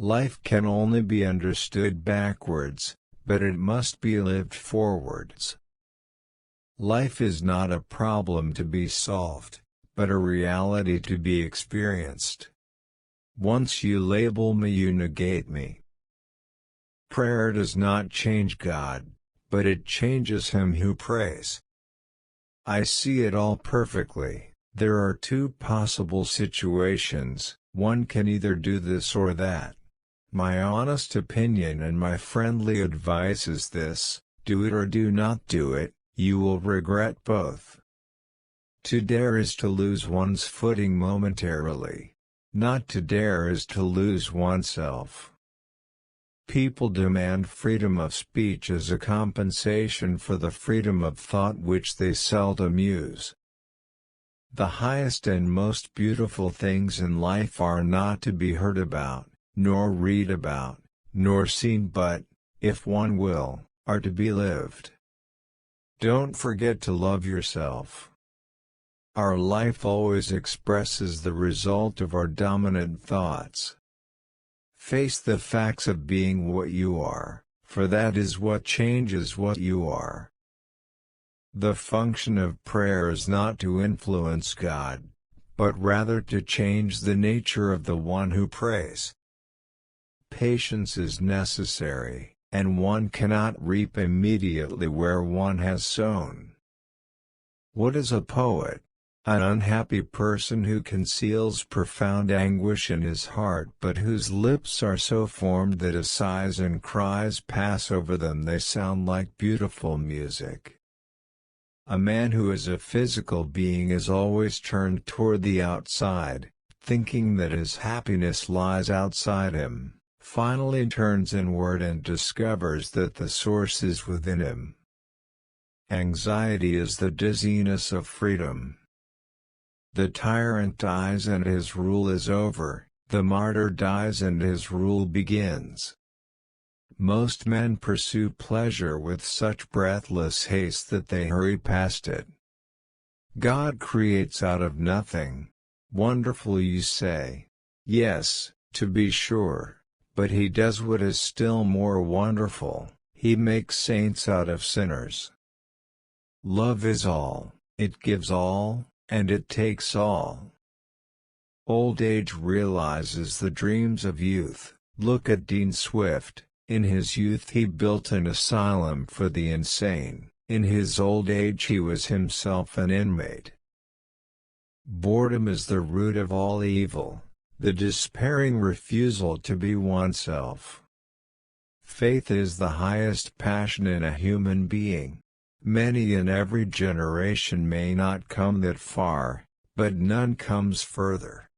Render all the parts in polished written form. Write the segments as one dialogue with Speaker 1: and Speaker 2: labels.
Speaker 1: Life can only be understood backwards, but it must be lived forwards. Life is not a problem to be solved, but a reality to be experienced. Once you label me, you negate me. Prayer does not change God, but it changes him who prays. I see it all perfectly. There are two possible situations: one can either do this or that. My honest opinion and my friendly advice is this: do it or do not do it, you will regret both. To dare is to lose one's footing momentarily. Not to dare is to lose oneself. People demand freedom of speech as a compensation for the freedom of thought which they seldom use. The highest and most beautiful things in life are not to be heard about, nor read about, nor seen, but, if one will, are to be lived. Don't forget to love yourself. Our life always expresses the result of our dominant thoughts. Face the facts of being what you are, for that is what changes what you are. The function of prayer is not to influence God, but rather to change the nature of the one who prays. Patience is necessary, and one cannot reap immediately where one has sown. What is a poet? An unhappy person who conceals profound anguish in his heart, but whose lips are so formed that as sighs and cries pass over them they sound like beautiful music. A man who is a physical being is always turned toward the outside, thinking that his happiness lies outside him, finally turns inward and discovers that the source is within him. Anxiety is the dizziness of freedom. The tyrant dies and his rule is over, the martyr dies and his rule begins. Most men pursue pleasure with such breathless haste that they hurry past it. God creates out of nothing. Wonderful, you say. Yes, to be sure, but he does what is still more wonderful: he makes saints out of sinners. Love is all, it gives all, and it takes all. Old age realizes the dreams of youth. Look at Dean Swift. In his youth he built an asylum for the insane. In his old age he was himself an inmate. Boredom is the root of all evil, the despairing refusal to be oneself. Faith is the highest passion in a human being. Many in every generation may not come that far, but none comes further.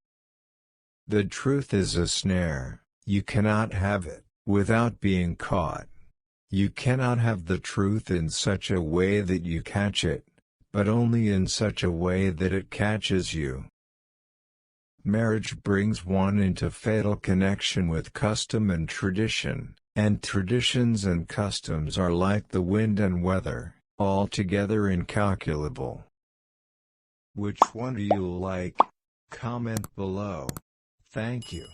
Speaker 1: The truth is a snare. You cannot have it without being caught. You cannot have the truth in such a way that you catch it, but only in such a way that it catches you. Marriage brings one into fatal connection with custom and tradition, and traditions and customs are like the wind and weather, altogether incalculable. Which one do you like? Comment below. Thank you.